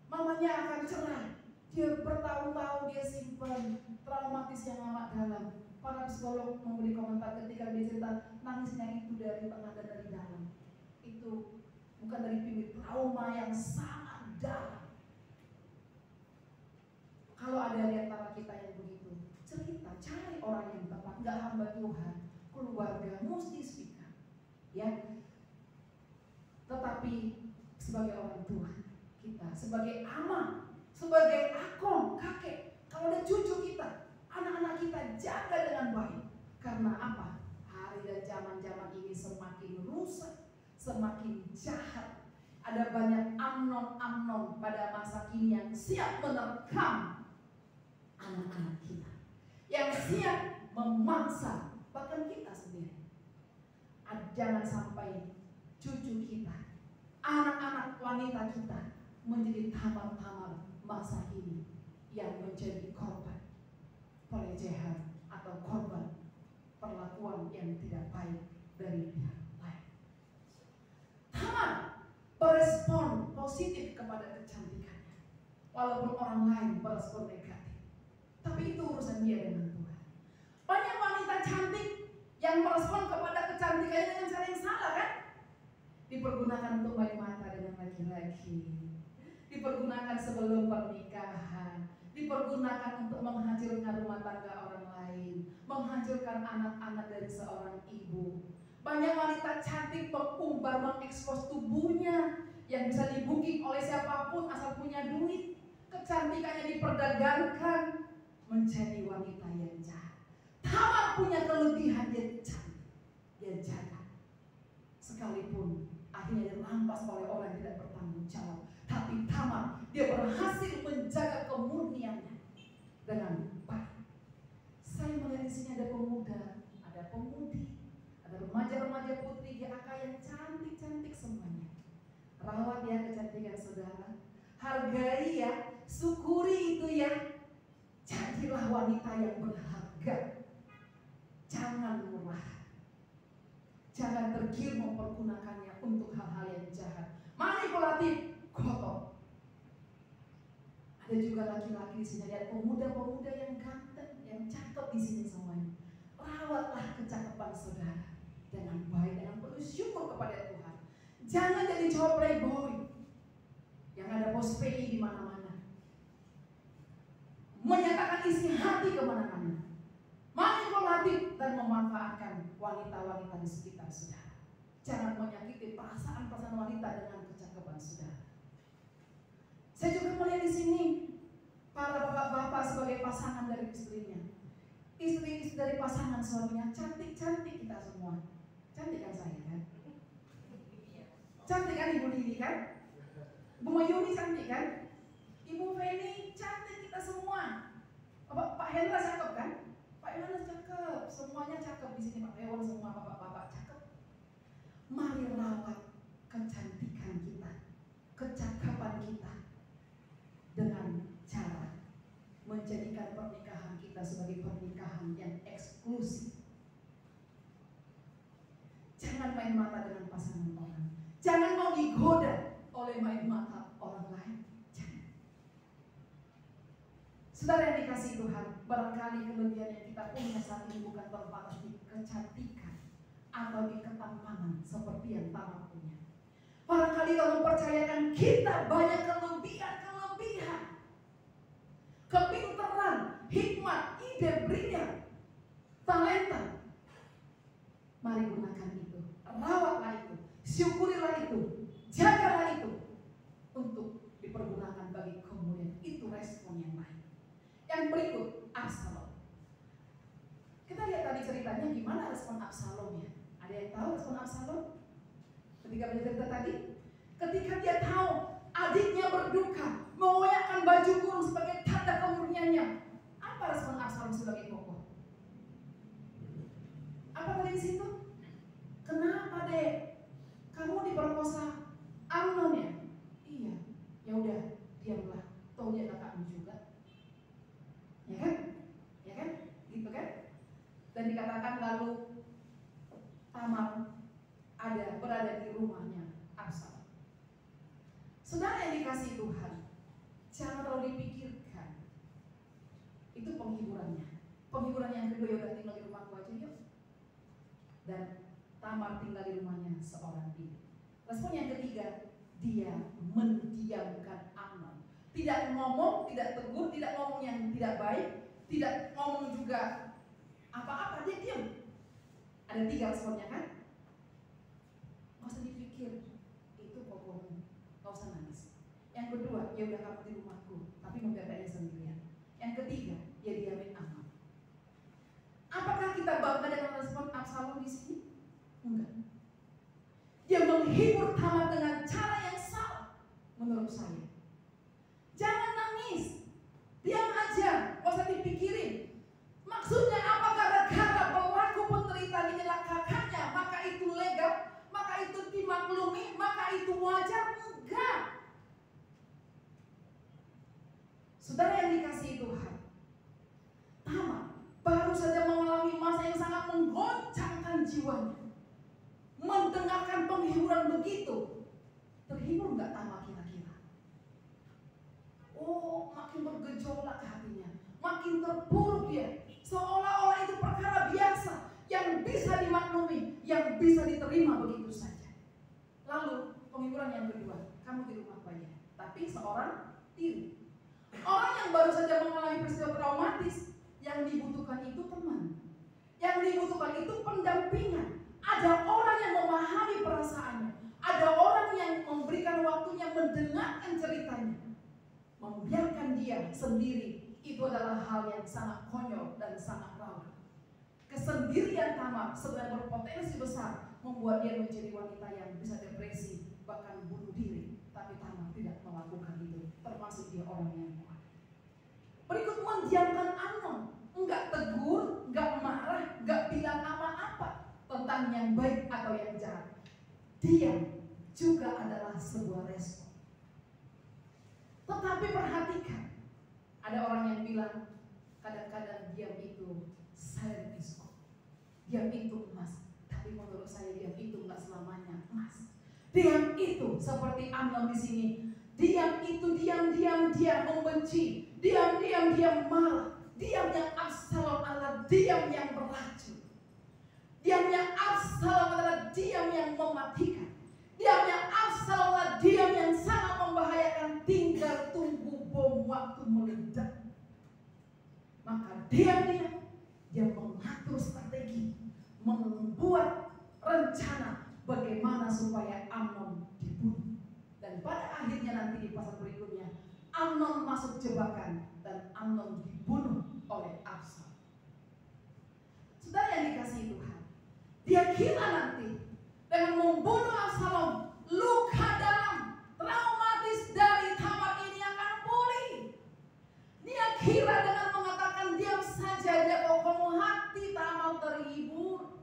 mamanya akan cerai. Dia bertahun-tahun dia simpan traumatis yang amat dalam. Para psikolog memberi komentar ketika dia cerita, nangisnya itu dari tengah dan dari dalam. Itu bukan dari pinggir, trauma yang sangat dalam. Kalau ada di antara kita yang begitu, cerita, cari orang yang tepat, nggak hamba Tuhan, keluarga mesti speak up, ya. Tetapi sebagai orang tua kita, sebagai ama, sebagai akong, kakek, kalau ada cucu kita, anak-anak kita jaga dengan baik. Karena apa? Hari dan zaman-zaman ini semakin rusak, semakin jahat. Ada banyak Amnon pada masa kini yang siap menerkam anak-anak kita, yang siap memangsa bahkan kita sendiri. Jangan sampai cucu kita, anak-anak wanita kita menjadi tamar-tamar masa ini yang menjadi korban pelecehan atau korban perlakuan yang tidak baik dari pihak lain. Tamar berespon positif kepada kecantikannya, walaupun orang lain berespon negatif. Tapi itu urusan dia dengan Tuhan. Banyak wanita cantik yang merespon kepada kecantikannya dengan cara yang salah kan? Dipergunakan untuk main mata dengan laki-laki, dipergunakan sebelum pernikahan, dipergunakan untuk menghancurkan rumah tangga orang lain, menghancurkan anak-anak dari seorang ibu. Banyak wanita cantik mengumbar, mengekspos tubuhnya yang bisa di-booking oleh siapapun asal punya duit. Kecantikannya diperdagangkan menjadi wanita yang jahat. Tamar punya kelebihan, dia cantik, dia jaga. Sekalipun akhirnya dirampas oleh orang yang tidak bertanggung jawab, tapi Tamar, dia berhasil menjaga kemurniannya dengan baik. Saya melihat di sini ada pemuda, ada pemudi, ada remaja-remaja putri GAK yang cantik-cantik semuanya. Rawat ya kecantikan saudara. Hargai ya, syukuri itu ya. Jadilah wanita yang berharga. Jangan murah. Jangan tergiur mempergunakannya untuk hal-hal yang jahat. Manipulatif, kotor. Ada juga laki-laki di sini, ada pemuda-pemuda yang ganteng, yang cakep di sini semuanya. Rawatlah kecakapan saudara dengan baik, dengan penuh syukur kepada Tuhan. Jangan jadi cowok playboy yang ada pos PI di mana-mana, menyatakan isi hati kemana-mana, manipulatif dan memanfaatkan wanita-wanita di sekitar saudara. Jangan menyakiti perasaan-perasaan wanita dengan kecakapan saudara. Saya juga melihat di sini para bapak-bapak sebagai pasangan dari istrinya, istri-istri dari pasangan suaminya, cantik-cantik kita semua. Cantik kan saya kan? Cantik kan Ibu Lili kan? Bu Mayuni cantik kan? Ibu Feni cantik kita semua. Pak Hendra cakep kan? Pak Hendra cakep, semuanya cakep di sini. Pak Hewan semua bapak-bapak cakep. Mari rawat kecantikan kita, kecakapan kita dengan cara menjadikan pernikahan kita sebagai pernikahan yang eksklusif. Jangan main mata dengan pasangan orang. Jangan mau digoda oleh main mata orang lain. Jangan. Saudara yang dikasihi Tuhan, barangkali kelebihan yang kita punya saat ini bukan terbatas di kecantikan atau di ketampanan seperti yang Tamar punya. Barangkali Allah mempercayakan kita banyak kelebihan, kepintaran, hikmat, ide brilian, talenta. Mari gunakan itu, rawatlah itu, syukurilah itu, jagalah itu untuk dipergunakan bagi kemuliaan. Itu respon yang baik. Yang berikut, Absalom. Kita lihat tadi ceritanya gimana respon Absalom ya. Ada yang tahu respon Absalom? Ketika bercerita tadi, ketika dia tahu adiknya berduka, mengoyakkan baju kurung sebagai tanda kemurniannya, apa respon Absalom sebagai kokoh? Apa tadi di situ? Kenapa dek? Kamu diperkosa Amnon ya? Iya. Ya udah, diamlah. Toh dia kakakmu juga. Ya kan? Ya kan? Gitu kan? Dan dikatakan lalu Tamar berada di rumahnya Absalom. Saudara yang dikasihi Tuhan, jangan terlalu dipikirkan. Itu penghiburannya. Penghiburan yang kedua, ya udah tinggal di rumahku aja yuk. Dan Tamar tinggal di rumahnya seorang diri. Respon yang ketiga, dia mendiamkan Amnon. Tidak ngomong, tidak tegur, tidak ngomong yang tidak baik, tidak ngomong juga apa-apa, dia diam. Ada 3 responnya kan? Gak usah dipikir, itu pokoknya, gak usah nangis. Yang kedua, ya udah kamu di rumahku, tapi membiarkannya sendirian. Yang ketiga, ya diamin Amnon. Apakah kita bangga dengan respon Absalom di sini? Enggak. Dia menghibur Tamar dengan cara yang salah menurut saya. Jangan nangis, diam aja, gak usah dipikirin. Maksudnya apa? Gara-gara pelaku penderitaan inilah kakaknya, maka itu legal, maka itu dimaklumi, maka itu wajar? Enggak. Saudara yang dikasihi Tuhan, Tamar baru saja mengalami masa yang sangat menggoncangkan jiwanya. Mendengarkan penghiburan begitu, terhibur nggak Tamar kira-kira? Oh, makin bergejolak hatinya, makin terpuruk dia, seolah-olah itu perkara biasa yang bisa dimaklumi, yang bisa diterima begitu saja. Lalu penghiburan yang kedua, kamu di rumah aja, tapi seorang diri. Orang yang baru saja mengalami peristiwa traumatis, yang dibutuhkan itu teman, yang dibutuhkan itu pendampingan. Ada orang yang memahami perasaannya, ada orang yang memberikan waktunya mendengarkan ceritanya. Membiarkan dia sendiri itu adalah hal yang sangat konyol dan sangat rawan. Kesendirian Tamar sebenarnya berpotensi besar membuat dia menjadi wanita yang bisa depresi, bahkan bunuh diri. Tapi Tamar tidak melakukan itu, termasuk dia orang yang kuat. Berikut mendiamkan Amnon, enggak tegur, enggak marah, enggak bilang apa-apa tentang yang baik atau yang jahat. Diam, juga adalah sebuah respon. Tetapi perhatikan, ada orang yang bilang kadang-kadang diam itu silent is gold. Diam itu emas. Tapi menurut saya diam itu nggak selamanya emas. Diam itu seperti Amnon di sini. Diam itu diam-diam dia membenci. Diam-diam dia marah. Diam yang Absalom adalah diam yang beracun. Diam yang Absalom adalah diam yang mematikan. Diam yang Absalom adalah diam yang sangat membahayakan. Tinggal tunggu bom waktu meledak. Maka diam-diam dia mengatur strategi, membuat rencana bagaimana supaya Amnon dibunuh. Dan pada akhirnya nanti di pasal berikutnya Amnon masuk jebakan dan Amnon dibunuh oleh Absalom. Saudara yang dikasihi Tuhan, dia kira nanti dengan membunuh Absalom, luka dalam, traumatis dari Tamar ini akan pulih. Dia kira dengan mengatakan diam saja, dia kamu hati Tamar terhibur.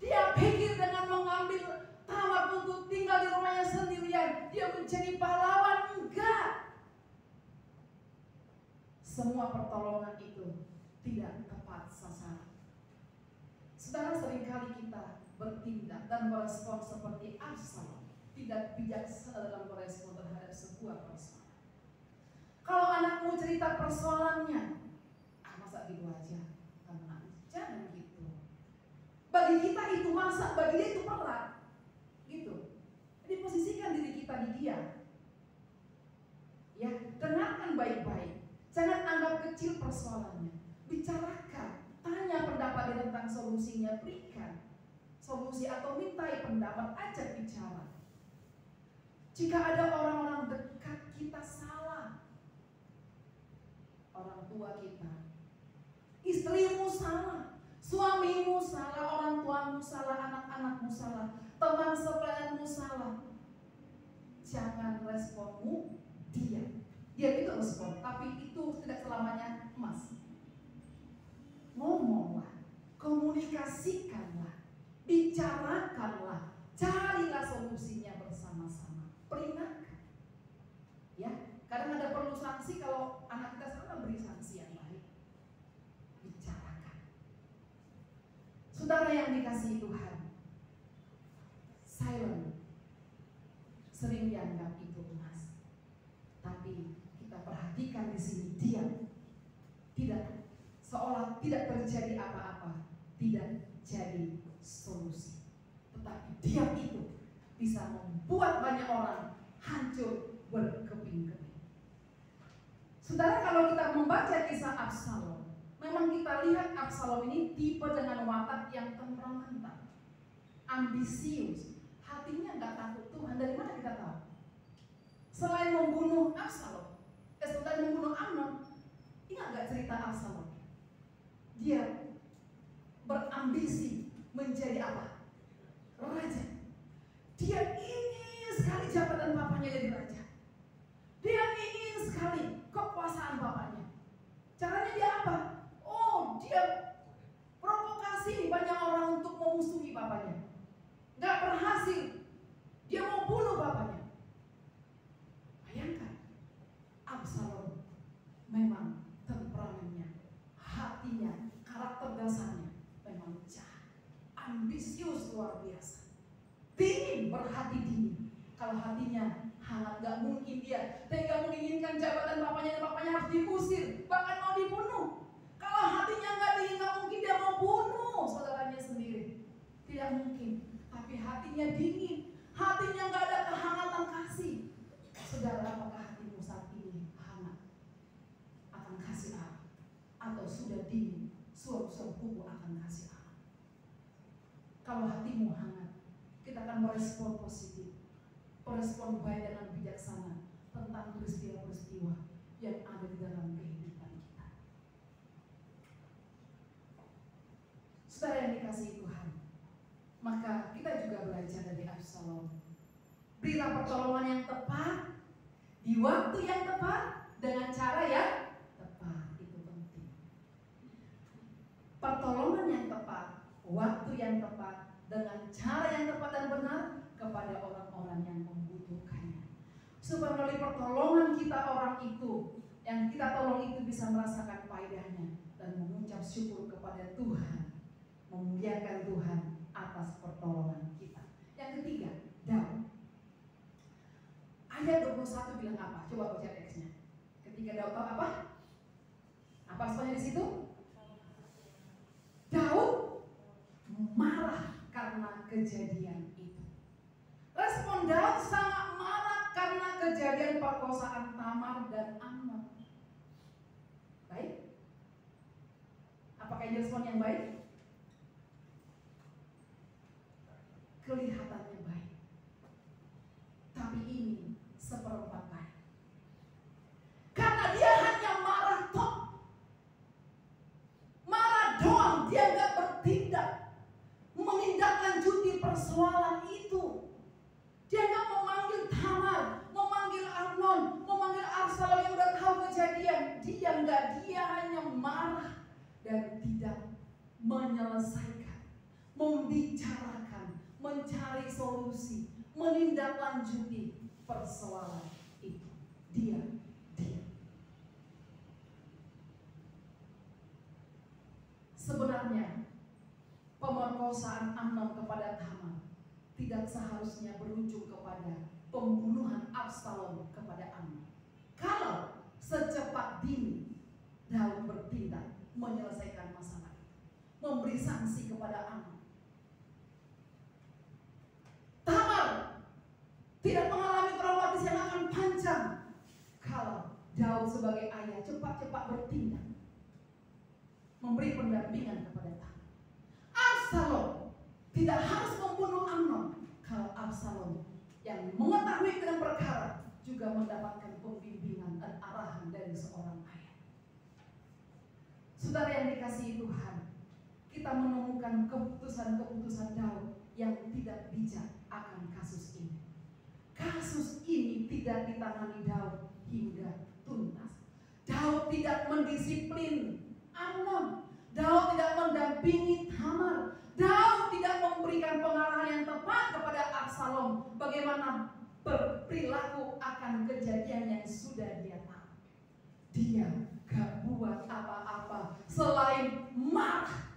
Dia pikir dengan mengambil Tamar untuk tinggal di rumahnya sendirian, dia menjadi pahlawan. Enggak. Semua pertolongan itu tidak tepat sasaran. Saudara, seringkali kita bertindak dan merespon seperti Absalom, tidak bijaksana dalam merespon terhadap sebuah persoalan. Kalau anakmu cerita persoalannya, masa gitu aja, jangan gitu. Bagi kita itu masa, bagi dia itu berat, gitu. Jadi posisikan diri kita di dia. Ya, dengarkan baik-baik. Jangan anggap kecil persoalannya. Bicarakan, tanya pendapat dia tentang solusinya, berikan solusi atau mintai pendapat, ajak bicara. Jika ada orang-orang dekat kita salah, orang tua kita, istrimu salah, suamimu salah, orang tuamu salah, anak-anakmu salah, teman sepelayanmu salah, jangan responmu diam. Dia itu respon, tapi itu tidak selamanya emas. Ngomonglah, komunikasikanlah, bicarakanlah, carilah solusinya bersama-sama. Peringatkan. Ya, kadang ada perlu sanksi kalau anak kita salah, beri sanksi yang baik. Bicarakan. Saudara yang dikasihi Tuhan, silent sering dianggap itu emas. Tapi kita perhatikan di sini diam, tidak, seolah tidak terjadi apa-apa, tidak jadi solusi. Tetapi diam itu bisa membuat banyak orang hancur berkeping-keping. Saudara, kalau kita membaca kisah Absalom, memang kita lihat Absalom ini tipe dengan watak yang temperamental, ambisius, hatinya nggak takut Tuhan. Dari mana kita tahu? Selain membunuh Absalom, selain membunuh Amnon, ingat nggak cerita Absalom? Dia berambisi menjadi apa? Raja. Dia ingin sekali jabatan bapaknya jadi raja. Dia ingin sekali kekuasaan bapaknya. Caranya dia apa? Oh, dia provokasi banyak orang untuk memusuhi bapaknya. Gak berhasil. Dia mau bunuh bapaknya. Bayangkan, Absalom memang temperamennya, hatinya, karakter dasarnya memang jahat, ambisius luar biasa, dingin, berhati dingin. Kalau hatinya hangat, gak mungkin dia tega menginginkan jabatan bapaknya dan bapaknya harus diusir, bahkan mau dibunuh. Kalau hatinya gak dingin, gak mungkin dia mau bunuh saudaranya sendiri, tidak mungkin. Tapi hatinya dingin, hatinya gak ada kehangatan kasih. Saudara, apakah hatimu saat ini hangat akan kasih Allah, atau sudah dingin, suam-suamku akan kasih Allah? Kalau hatimu hangat, kita akan merespon positif, merespon baik dengan bijaksana tentang peristiwa-peristiwa yang ada di dalam kehidupan kita. Saudara yang dikasihi Tuhan, maka kita juga belajar dari Absalom. Berilah pertolongan yang tepat, di waktu yang tepat, dengan cara yang tepat. Itu penting. Pertolongan yang tepat, waktu yang tepat, dengan cara yang tepat dan benar kepada orang-orang yang membutuhkannya. Supaya melalui pertolongan kita orang itu, yang kita tolong itu bisa merasakan faedahnya dan mengucap syukur kepada Tuhan, memuliakan Tuhan atas pertolongan kita. Yang ketiga, Daud. Ayat 21 bilang apa? Coba baca teksnya. Ketika Daud tahu apa? Apa sebenarnya di situ? Daud marah karena kejadian itu. Respon Daud sangat marah karena kejadian perkosaan Tamar dan Amnon. Baik? Apakah ini respon yang baik? Kelihatannya baik. Tapi ini seperempat baik. Karena dia hanya marah toh. Marah doang, dia gak bertindak menindaklanjuti persoalan itu. Dia gak memanggil Tamar, memanggil Amnon, memanggil Absalom yang udah tahu kejadian. Dia hanya marah dan tidak menyelesaikan, membicarakan, mencari solusi, menindaklanjuti persoalan itu. Dia. Sebenarnya pemerkosaan Amnon kepada Tamar tidak seharusnya berujung kepada pembunuhan Absalom kepada Amnon. Kalau secepat dini Daud bertindak menyelesaikan masalah itu, memberi sanksi kepada Amnon. Tamar tidak mengalami traumatis yang akan panjang kalau Daud sebagai ayah cepat-cepat bertindak, memberi pendampingan kepada Tamar. Absalom tidak harus membunuh Amnon kalau Absalom yang mengetahui dengan perkara juga mendapatkan pembimbingan dan arahan dari seorang ayah. Saudara yang dikasihi Tuhan, kita menemukan keputusan-keputusan Daud yang tidak bijak akan kasus ini. Kasus ini tidak ditangani Daud hingga tuntas. Daud tidak mendisiplin Amnon. Daud tidak mendampingi Tamar. Daud tidak memberikan pengarahan yang tepat kepada Absalom bagaimana berperilaku akan kejadian yang sudah dia tahu. Dia gak buat apa-apa selain marah.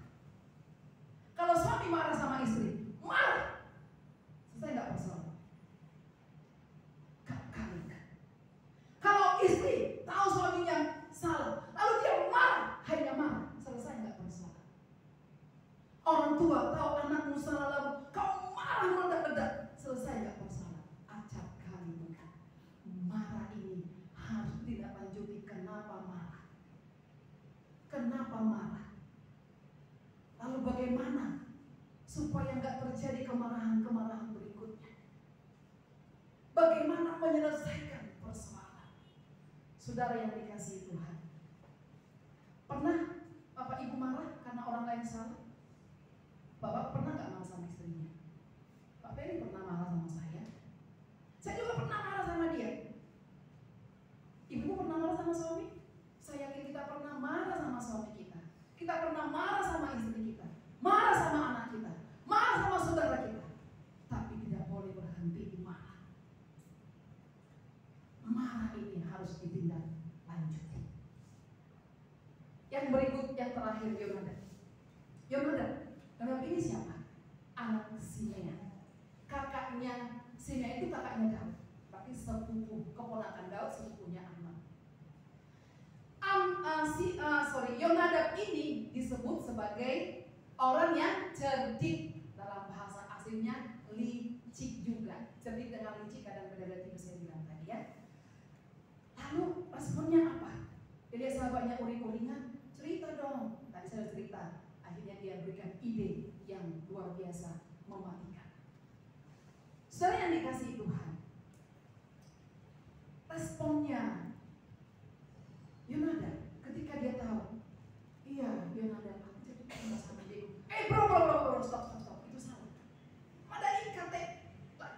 Kalau suami marah sama istri, marah. Selesai gak persoalan? Gak kali. Kalau istri tahu suaminya salah, lalu dia marah, hanya marah, selesai nggak persoalan? Orang tua tahu anakmu salah, lalu kau marah meledak-ledak, selesai nggak persoalan? Acap kali bukan. Marah ini harus ditindaklanjuti. Kenapa marah? Kenapa marah? Lalu bagaimana supaya nggak terjadi kemarahan-kemarahan berikutnya? Bagaimana menyelesaikan persoalan? Saudara yang dikasihi Tuhan, pernah Bapak Ibu marah karena orang lain salah? Bapak pernah gak marah sama istrinya? Pak Ferry pernah marah sama saya. Saya juga pernah marah sama dia. Ibu pernah marah sama suami? Saya yakin kita pernah marah sama suami kita. Kita pernah marah sama istri kita, marah sama anak kita, marah sama saudara kita. Tapi tidak boleh berhenti di marah. Marah ini harus ditindaklanjuti. Yang berikut, yang terakhir, Yonadab ini siapa? Anak Simea. Kakaknya Simea itu kakaknya Daud, tapi sepupu, keponakan Daud, sepupunya Amnon. Yonadab ini disebut sebagai orang yang cerdik. Dalam bahasa aslinya licik juga. Cerdik dengan licik kadang berbeda tipis saya bilang tadi ya. Lalu responnya apa? Dia sahabatnya uring-uringan, cerita dong. Tadi saya cerita. Akhirnya dia berikan ide yang luar biasa, mematikan. Saudara yang dikasihi Tuhan, responnya Yonadab ketika dia tahu, iya Yonadab aku jadi sama dia. Bro, stop, itu salah. Madai kate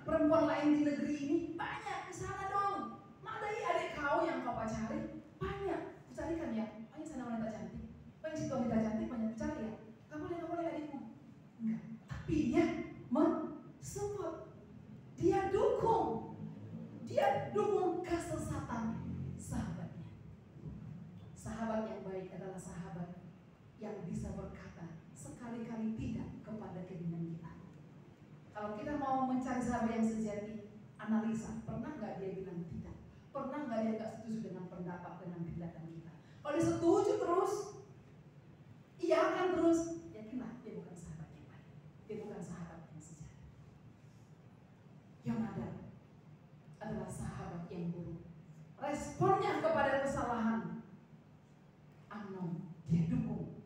perempuan lain di negeri ini banyak, ke sana dong. Madai adik kau yang kau pacari banyak, carikan ya. Banyak sana wanita cantik, banyak situ wanita cantik, banyak cari ya. Gak boleh adikmu. Enggak, tapi dia adalah sahabat yang bisa berkata sekali-kali tidak kepada keinginan kita. Kalau kita mau mencari sahabat yang sejati, analisa, pernah nggak dia bilang tidak? Pernah nggak dia nggak setuju dengan pendapat, dengan tindakan kita? Kalau dia setuju terus, iya akan terus, yakinlah dia bukan sahabat yang baik. Dia bukan sahabat yang sejati. Yang ada adalah sahabat yang buruk. Responnya kepada kesalahan Amnon, dia dukung.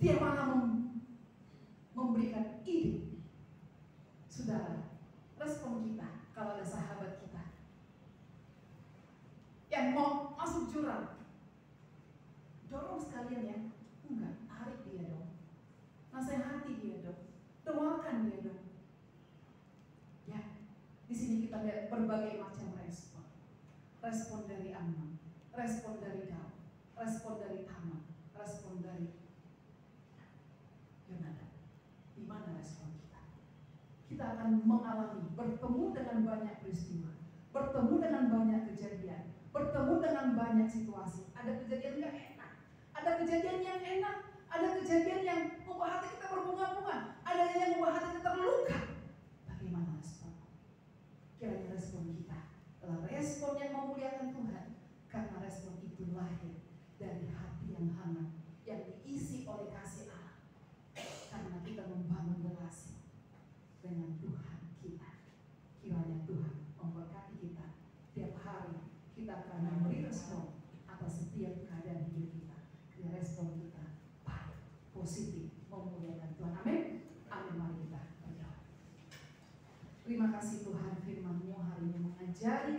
Dia malah memberikan ide. Saudara, respon kita kalau ada sahabat kita yang mau masuk jurang, dorong sekalian ya. Enggak, tarik dia dong, nasihati dia dong, doakan dia dong. Ya, di sini kita lihat berbagai macam respon. Respon dari Amnon, respon dari Daud, respon dari Tamar, respon dari Yonatan. Di mana respon kita? Kita akan mengalami, bertemu dengan banyak peristiwa, bertemu dengan banyak kejadian, bertemu dengan banyak situasi. Ada kejadian yang enak, ada kejadian yang enak, ada kejadian yang membuat hati kita berbunga-bunga, ada yang membuat hati kita terluka. Bagaimana respon? Kiranya respon kita adalah respon yang memuliakan Tuhan, karena respon itu lahir dari hati yang hangat, yang diisi oleh kasih Allah, karena kita membangun relasi dengan Tuhan kita. Kiranya Tuhan memberkati kita tiap hari. Kita akan memberi respon atas setiap keadaan hidup kita. Kiranya respon kita baik, positif, memuliakan Tuhan. Amin. Amin. Mari kita berdoa. Terima kasih Tuhan, firman-Mu hari ini mengajari